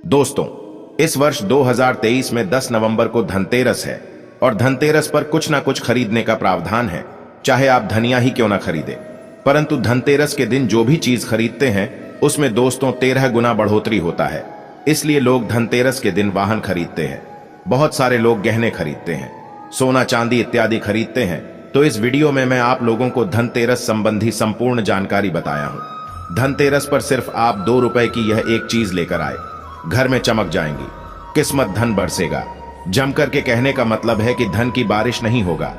दोस्तों, इस वर्ष 2023 में 10 नवंबर को धनतेरस है और धनतेरस पर कुछ ना कुछ खरीदने का प्रावधान है, चाहे आप धनिया ही क्यों ना खरीदे। परंतु धनतेरस के दिन जो भी चीज खरीदते हैं उसमें दोस्तों 13 गुना बढ़ोतरी होता है। इसलिए लोग धनतेरस के दिन वाहन खरीदते हैं, बहुत सारे लोग गहने खरीदते हैं, सोना चांदी इत्यादि खरीदते हैं। तो इस वीडियो में मैं आप लोगों को धनतेरस संबंधी संपूर्ण जानकारी बताया हूं। धनतेरस पर सिर्फ आप 2 रुपए की यह एक चीज लेकर आए, घर में चमक जाएंगी, किस्मत धन बरसेगा। जमकर के कहने का मतलब है कि धन की बारिश नहीं होगा,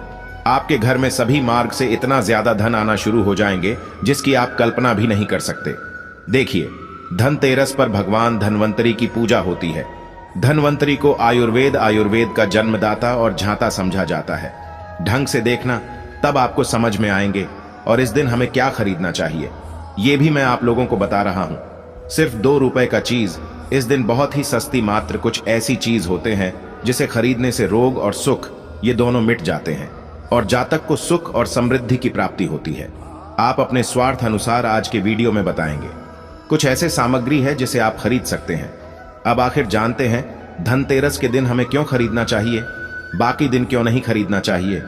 आपके घर में सभी मार्ग से इतना ज्यादा धन आना शुरू हो जाएंगे जिसकी आप कल्पना भी नहीं कर सकते। देखिए, धनतेरस पर भगवान धन्वंतरी की पूजा होती है। धन्वंतरी को आयुर्वेद का जन्मदाता और झांता समझा जाता है। ढंग से देखना, तब आपको समझ में आएंगे। और इस दिन हमें क्या खरीदना चाहिए ये भी मैं आप लोगों को बता रहा हूं। सिर्फ 2 रुपए का चीज इस दिन बहुत ही सस्ती, मात्र कुछ ऐसी चीज होते हैं जिसे खरीदने से रोग और सुख ये दोनों मिट जाते हैं और जातक को सुख और समृद्धि की प्राप्ति होती है। आप अपने स्वार्थ अनुसार आज के वीडियो में बताएंगे कुछ ऐसे सामग्री है जिसे आप खरीद सकते हैं। अब आखिर जानते हैं धनतेरस के दिन हमें क्यों खरीदना चाहिए, बाकी दिन क्यों नहीं खरीदना चाहिए।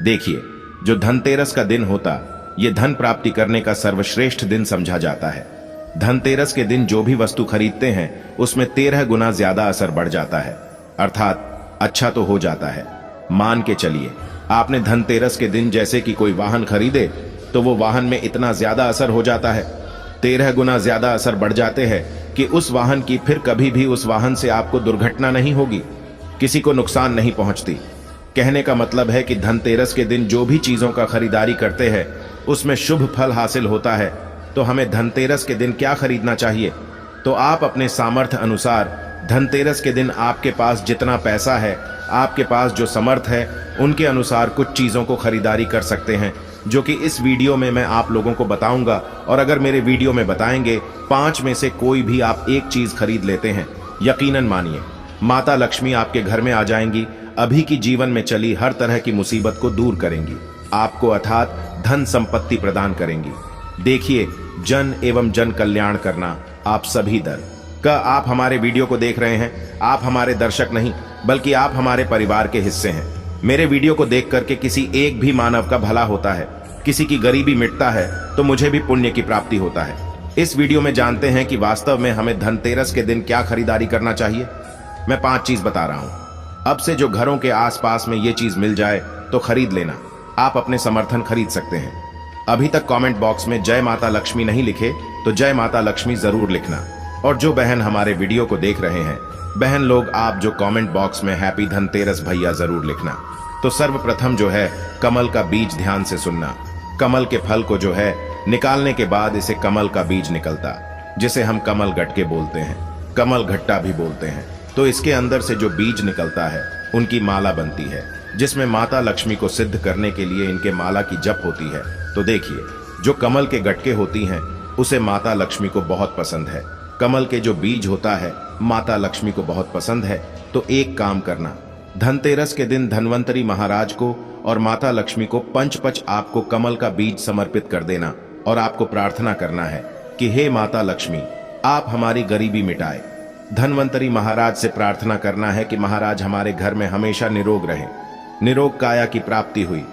देखिए, जो धनतेरस का दिन होता ये धन प्राप्ति करने का सर्वश्रेष्ठ दिन समझा जाता है। धनतेरस के दिन जो भी वस्तु खरीदते हैं उसमें 13 गुना ज्यादा असर बढ़ जाता है, अर्थात अच्छा तो हो जाता है। मान के चलिए, आपने धनतेरस के दिन जैसे कि कोई वाहन खरीदे तो वो वाहन में इतना ज्यादा असर हो जाता है, 13 गुना ज्यादा असर बढ़ जाते हैं कि उस वाहन की फिर कभी भी उस वाहन से आपको दुर्घटना नहीं होगी, किसी को नुकसान नहीं पहुंचती। कहने का मतलब है कि धनतेरस के दिन जो भी चीजों का खरीदारी करते हैं उसमें शुभ फल हासिल होता है। तो हमें धनतेरस के दिन क्या खरीदना चाहिए, तो आप अपने सामर्थ्य अनुसार धनतेरस के दिन आपके पास जितना पैसा है, आपके पास जो समर्थ है, उनके अनुसार कुछ चीजों को खरीदारी कर सकते हैं, जो कि इस वीडियो में मैं आप लोगों को बताऊंगा। और अगर मेरे वीडियो में बताएंगे 5 में से कोई भी आप एक चीज खरीद लेते हैं, यकीनन मानिए माता लक्ष्मी आपके घर में आ जाएंगी, अभी की जीवन में चली हर तरह की मुसीबत को दूर करेंगी, आपको अर्थात धन संपत्ति प्रदान करेंगी। देखिए, जन एवं जन कल्याण करना आप सभी दर का। आप हमारे वीडियो को देख रहे हैं, आप हमारे दर्शक नहीं बल्कि आप हमारे परिवार के हिस्से हैं। मेरे वीडियो को देख करके किसी एक भी मानव का भला होता है, किसी की गरीबी मिटता है तो मुझे भी पुण्य की प्राप्ति होता है। इस वीडियो में जानते हैं कि वास्तव में हमें धनतेरस के दिन क्या खरीदारी करना चाहिए। मैं 5 चीज बता रहा हूं। अब से जो घरों के आसपास में ये चीज मिल जाए तो खरीद लेना, आप अपने समर्थन खरीद सकते हैं। अभी तक कमेंट बॉक्स में जय माता लक्ष्मी नहीं लिखे तो जय माता लक्ष्मी जरूर लिखना। और जो बहन हमारे वीडियो को देख रहे हैं, बहन लोग, आप जो कमेंट बॉक्स में हैप्पी धनतेरस भैया जरूर लिखना। तो सर्वप्रथम जो है कमल का बीज ध्यान से सुनना। कमल के फल को जो है निकालने के बाद इसे कमल का बीज निकलता, जिसे हम कमल गटके बोलते हैं, कमल घट्टा भी बोलते हैं। तो इसके अंदर से जो बीज निकलता है उनकी माला बनती है, जिसमें माता लक्ष्मी को सिद्ध करने के लिए इनके माला की जप होती है। तो देखिए, जो कमल के गटके होती हैं उसे माता लक्ष्मी को बहुत पसंद है। कमल के जो बीज होता है माता लक्ष्मी को बहुत पसंद है। तो एक काम करना, धनतेरस के दिन धन्वंतरी महाराज को और माता लक्ष्मी को पंच आपको कमल का बीज समर्पित कर देना और आपको प्रार्थना करना है कि हे माता लक्ष्मी, आप हमारी गरीबी मिटाए। धन्वंतरी महाराज से प्रार्थना करना है कि महाराज हमारे घर में हमेशा निरोग रहे, निरोग काया की प्राप्ति हुई,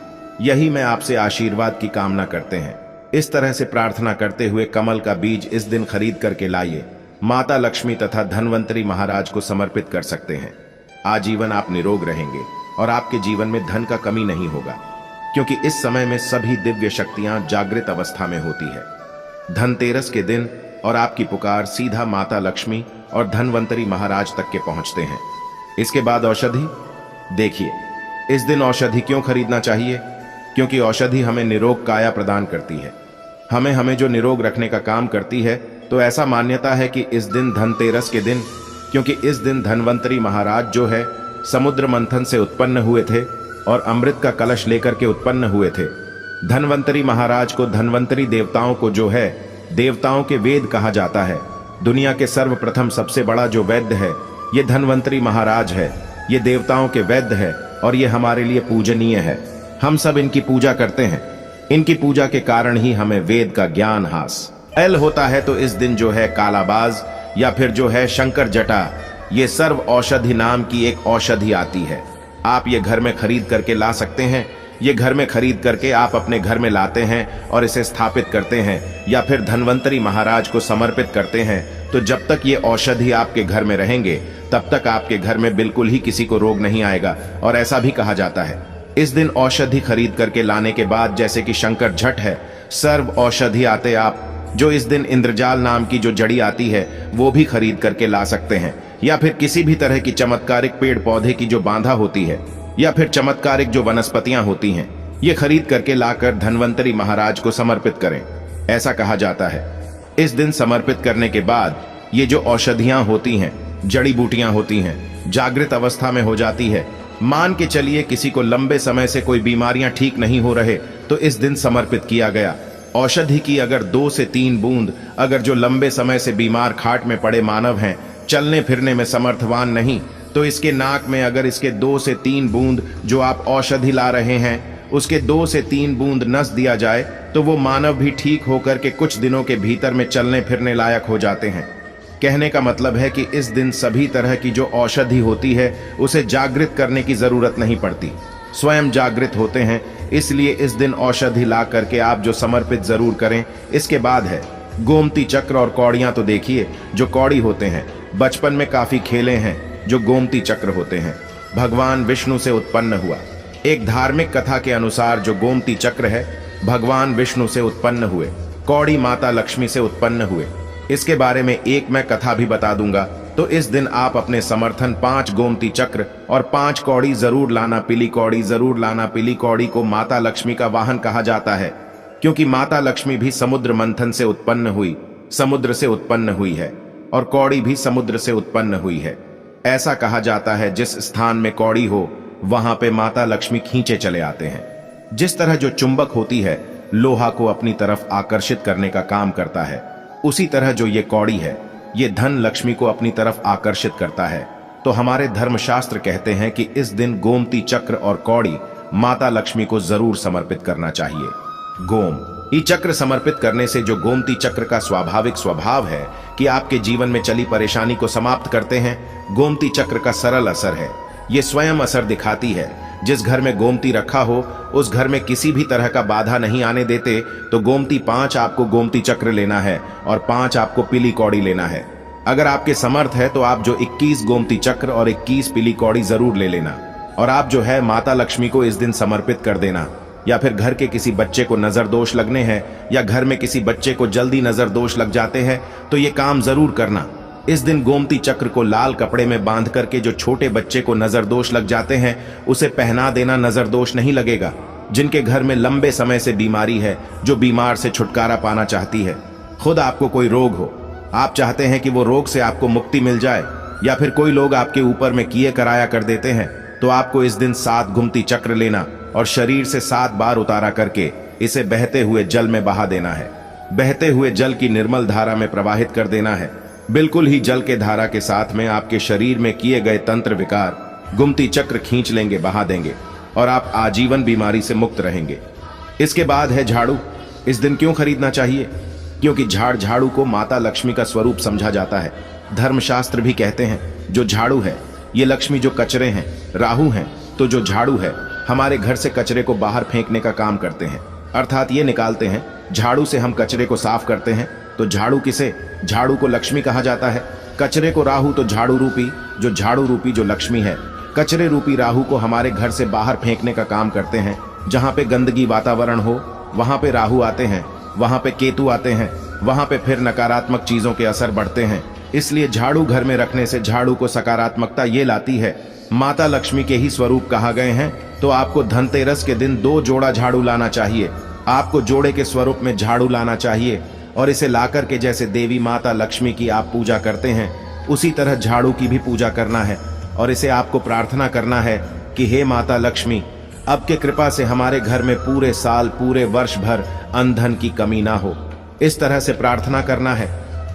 यही मैं आपसे आशीर्वाद की कामना करते हैं। इस तरह से प्रार्थना करते हुए कमल का बीज इस दिन खरीद करके लाइए, माता लक्ष्मी तथा धन्वंतरी महाराज को समर्पित कर सकते हैं। आजीवन आप निरोग रहेंगे और आपके जीवन में धन का कमी नहीं होगा, क्योंकि इस समय में सभी दिव्य शक्तियां जागृत अवस्था में होती है। धनतेरस के दिन और आपकी पुकार सीधा माता लक्ष्मी और धन्वंतरी महाराज तक के पहुंचते हैं। इसके बाद औषधि। देखिए, इस दिन औषधि क्यों खरीदना चाहिए, क्योंकि औषधि हमें निरोग काया प्रदान करती है, हमें जो निरोग रखने का काम करती है। तो ऐसा मान्यता है कि इस दिन धनतेरस के दिन, क्योंकि इस दिन धन्वंतरी महाराज जो है समुद्र मंथन से उत्पन्न हुए थे और अमृत का कलश लेकर के उत्पन्न हुए थे। धन्वंतरी महाराज को, धन्वंतरी देवताओं को जो है देवताओं के वेद कहा जाता है। दुनिया के सर्वप्रथम सबसे बड़ा जो वैद्य है ये धन्वंतरी महाराज है, ये देवताओं के वैद्य है और ये हमारे लिए पूजनीय है। हम सब इनकी पूजा करते हैं, इनकी पूजा के कारण ही हमें वेद का ज्ञान हासिल होता है। तो इस दिन जो है कालाबाज या फिर जो है शंकर जटा, ये सर्व औषधि नाम की एक औषधि आती है। आप ये घर में खरीद करके ला सकते हैं। ये घर में खरीद करके आप अपने घर में लाते हैं और इसे स्थापित करते हैं या फिर धन्वंतरी महाराज को समर्पित करते हैं। तो जब तक ये औषधि आपके घर में रहेंगे तब तक आपके घर में बिल्कुल ही किसी को रोग नहीं आएगा। और ऐसा भी कहा जाता है, इस दिन औषधि खरीद करके लाने के बाद, जैसे कि शंकर झट है, सर्व औषधि आते आप जो इस दिन इंद्रजाल नाम की जो जड़ी आती है वो भी खरीद करके ला सकते हैं। या फिर किसी भी तरह की चमत्कारिक पेड़ पौधे की जो बांधा होती है या फिर चमत्कारिक जो वनस्पतियां होती हैं, ये खरीद करके लाकर धन्वंतरी महाराज को समर्पित करें। ऐसा कहा जाता है इस दिन समर्पित करने के बाद ये जो औषधियां होती हैं, जड़ी बूटियां होती हैं, जागृत अवस्था में हो जाती है। मान के चलिए किसी को लंबे समय से कोई बीमारियां ठीक नहीं हो रहे तो इस दिन समर्पित किया गया। औषधि की अगर 2 से 3 बूंद, अगर जो लंबे समय से बीमार खाट में पड़े मानव हैं, चलने फिरने में समर्थवान नहीं, तो इसके नाक में अगर इसके 2 से 3 बूंद जो आप औषधि ला रहे हैं उसके 2 से 3 बूंद नस दिया जाए तो वो मानव भी ठीक होकर के कुछ दिनों के भीतर में चलने फिरने लायक हो जाते हैं। कहने का मतलब है कि इस दिन सभी तरह की जो औषधि होती है उसे जागृत करने की जरूरत नहीं पड़ती, स्वयं जागृत होते हैं। इसलिए इस दिन औषधि ला करके आप जो समर्पित जरूर करें। इसके बाद है गोमती चक्र और कौड़ियां। तो देखिए, जो कौड़ी होते हैं, बचपन में काफी खेले हैं। जो गोमती चक्र होते हैं भगवान विष्णु से उत्पन्न हुआ। एक धार्मिक कथा के अनुसार जो गोमती चक्र है भगवान विष्णु से उत्पन्न हुए, कौड़ी माता लक्ष्मी से उत्पन्न हुए। इसके बारे में एक मैं कथा भी बता दूंगा। तो इस दिन आप अपने समर्थन 5 गोमती चक्र और 5 कौड़ी जरूर लाना। पीली कौड़ी जरूर लाना। पीली कौड़ी को माता लक्ष्मी का वाहन कहा जाता है, क्योंकि माता लक्ष्मी भी समुद्र मंथन से उत्पन्न हुई, समुद्र से उत्पन्न हुई है, और कौड़ी भी समुद्र से उत्पन्न हुई है। ऐसा कहा जाता है जिस स्थान में कौड़ी हो वहां पे माता लक्ष्मी खींचे चले आते हैं। जिस तरह जो चुंबक होती है लोहा को अपनी तरफ आकर्षित करने का काम करता है, उसी तरह जो ये कौड़ी है ये धन लक्ष्मी को अपनी तरफ आकर्षित करता है। तो हमारे धर्मशास्त्र कहते हैं कि इस दिन गोमती चक्र और कौड़ी माता लक्ष्मी को जरूर समर्पित करना चाहिए। गोम चक्र समर्पित करने से जो गोमती चक्र का स्वाभाविक स्वभाव है कि आपके जीवन में चली परेशानी को समाप्त करते हैं, गोमती चक्र का सरल असर है। ये स्वयं असर दिखाती है। जिस घर में गोमती रखा हो उस घर में किसी भी तरह का बाधा नहीं आने देते। तो गोमती 5 आपको गोमती चक्र लेना है और 5 आपको पीली कौड़ी लेना है। अगर आपके समर्थ है तो आप जो 21 गोमती चक्र और 21 पीली कौड़ी जरूर ले लेना। और आप जो है माता लक्ष्मी को इस दिन समर्पित कर देना। या फिर घर के किसी बच्चे को नजर दोष लगने हैं या घर में किसी बच्चे को जल्दी नजर दोष लग जाते हैं तो ये काम जरूर करना। इस दिन गोमती चक्र को लाल कपड़े में बांध करके जो छोटे बच्चे को नजर दोष लग जाते हैं उसे पहना देना, नजर दोष नहीं लगेगा। जिनके घर में लंबे समय से बीमारी है, जो बीमार से छुटकारा पाना चाहती है, खुद आपको कोई रोग हो, आप चाहते हैं कि वो रोग से आपको मुक्ति मिल जाए, या फिर कोई लोग आपके ऊपर में किए कराया कर देते हैं, तो आपको इस दिन 7 गोमती चक्र लेना और शरीर से 7 बार उतारा करके इसे बहते हुए जल में बहा देना है। बहते हुए जल की निर्मल धारा में प्रवाहित कर देना है। बिल्कुल ही जल के धारा के साथ में आपके शरीर में किए गए तंत्र विकार गोमती चक्र खींच लेंगे, बहा देंगे और आप आजीवन बीमारी से मुक्त रहेंगे। इसके बाद है झाड़ू। इस दिन क्यों खरीदना चाहिए? क्योंकि झाड़ू को माता लक्ष्मी का स्वरूप समझा जाता है। धर्मशास्त्र भी कहते हैं जो झाड़ू है ये लक्ष्मी, जो कचरे हैं राहु हैं, तो जो झाड़ू है हमारे घर से कचरे को बाहर फेंकने का काम करते हैं, अर्थात ये निकालते हैं। झाड़ू से हम कचरे को साफ करते हैं। तो झाड़ू किसे? झाड़ू को लक्ष्मी कहा जाता है। कचरे को राहु, तो झाड़ू रूपी, जो झाड़ू रूपी जो लक्ष्मी है, कचरे रूपी राहु को हमारे घर से बाहर फेंकने का काम करते हैं। जहां पे गंदगी वातावरण हो वहां पे राहु आते हैं, वहां पे केतु आते हैं, वहां पे फिर नकारात्मक चीजों के असर बढ़ते हैं। इसलिए झाड़ू घर में रखने से झाड़ू को सकारात्मकता ये लाती है। माता लक्ष्मी के ही स्वरूप कहा गए हैं। तो आपको धनतेरस के दिन 2 जोड़ा झाड़ू लाना चाहिए। आपको जोड़े के स्वरूप में झाड़ू लाना चाहिए और इसे लाकर के जैसे देवी माता लक्ष्मी की आप पूजा करते हैं उसी तरह झाड़ू की भी पूजा करना है। और इसे आपको प्रार्थना करना है कि हे माता लक्ष्मी, अब के कृपा से हमारे घर में पूरे साल, पूरे वर्ष भर अन्न धन की कमी ना हो। इस तरह से प्रार्थना करना है।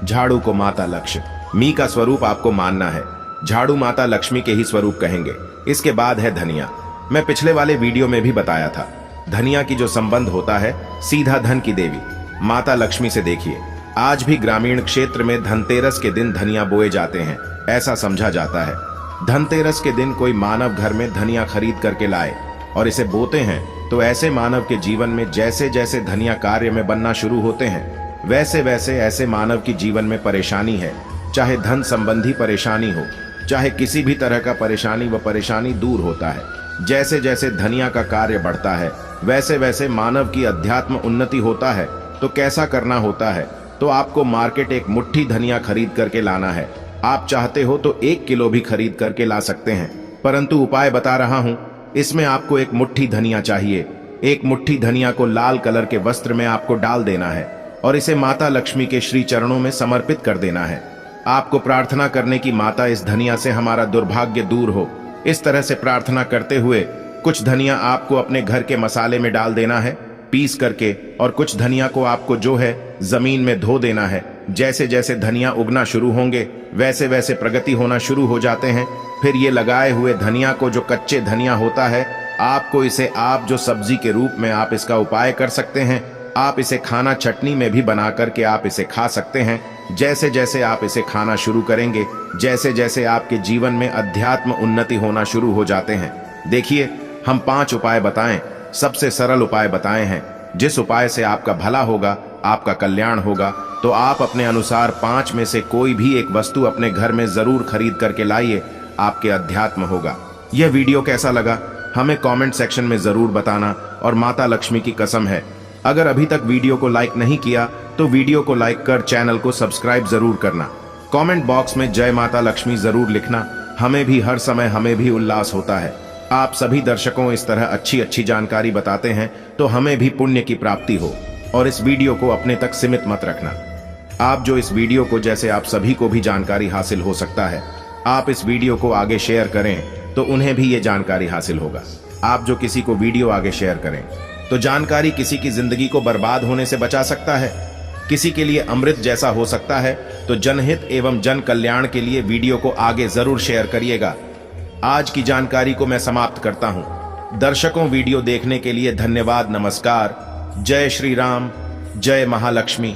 झाड़ू को माता लक्ष्मी का स्वरूप आपको मानना है। झाड़ू माता लक्ष्मी के ही स्वरूप कहेंगे। इसके बाद है धनिया। मैं पिछले वाले वीडियो में भी बताया था, धनिया की जो संबंध होता है सीधा धन की देवी माता लक्ष्मी से। देखिए, आज भी ग्रामीण क्षेत्र में धनतेरस के दिन धनिया बोए जाते हैं, ऐसा समझा जाता है। धनतेरस के दिन कोई मानव घर में धनिया खरीद करके लाए और इसे बोते हैं तो ऐसे मानव के जीवन में जैसे जैसे धनिया कार्य में बनना शुरू होते हैं, वैसे वैसे ऐसे मानव की जीवन में परेशानी है, चाहे धन संबंधी परेशानी हो, चाहे किसी भी तरह का परेशानी, व परेशानी दूर होता है। जैसे जैसे धनिया का कार्य बढ़ता है वैसे वैसे मानव की अध्यात्म उन्नति होता है। तो कैसा करना होता है? तो आपको मार्केट एक मुट्ठी धनिया खरीद करके लाना है। आप चाहते हो तो 1 किलो भी खरीद करके ला सकते हैं, परंतु उपाय बता रहा हूं। इसमें आपको एक मुट्ठी धनिया चाहिए। एक मुट्ठी धनिया को लाल कलर के वस्त्र में आपको डाल देना है और इसे माता लक्ष्मी के श्री चरणों में समर्पित कर देना है। आपको प्रार्थना करने की, माता इस धनिया से हमारा दुर्भाग्य दूर हो। इस तरह से प्रार्थना करते हुए कुछ धनिया आपको अपने घर के मसाले में डाल देना है पीस करके, और कुछ धनिया को आपको जो है जमीन में धो देना है। जैसे जैसे धनिया उगना शुरू होंगे वैसे वैसे प्रगति होना शुरू हो जाते हैं। फिर ये लगाए हुए धनिया को, जो कच्चे धनिया होता है, आपको इसे आप जो सब्जी के रूप में आप इसका उपाय कर सकते हैं। आप इसे खाना चटनी में भी बना करके आप इसे खा सकते हैं। जैसे जैसे आप इसे खाना शुरू करेंगे, जैसे जैसे आपके जीवन में अध्यात्म उन्नति होना शुरू हो जाते हैं। देखिए, हम 5 उपाय बताएं, सबसे सरल उपाय बताए हैं। जिस उपाय से आपका भला होगा, आपका कल्याण होगा, तो आप अपने अनुसार 5 में से कोई भी एक वस्तु अपने घर में जरूर खरीद करके लाइए, आपके अध्यात्म होगा। यह वीडियो कैसा लगा हमें कमेंट सेक्शन में जरूर बताना, और माता लक्ष्मी की कसम है, अगर अभी तक वीडियो को लाइक नहीं किया तो वीडियो को लाइक कर चैनल को सब्सक्राइब जरूर करना। कमेंट बॉक्स में जय माता लक्ष्मी जरूर लिखना। हमें भी हर समय हमें भी उल्लास होता है। आप सभी दर्शकों इस तरह अच्छी अच्छी जानकारी बताते हैं तो हमें भी पुण्य की प्राप्ति हो। और इस वीडियो को अपने तक सीमित मत रखना। आप जो इस वीडियो को, जैसे आप सभी को भी जानकारी हासिल हो सकता है, आप इस वीडियो को आगे शेयर करें तो उन्हें भी ये जानकारी हासिल होगा। आप जो किसी को वीडियो आगे शेयर करें तो जानकारी किसी की जिंदगी को बर्बाद होने से बचा सकता है, किसी के लिए अमृत जैसा हो सकता है। तो जनहित एवं जन कल्याण के लिए वीडियो को आगे जरूर शेयर करिएगा। आज की जानकारी को मैं समाप्त करता हूं। दर्शकों, वीडियो देखने के लिए धन्यवाद। नमस्कार। जय श्री राम, जय महालक्ष्मी।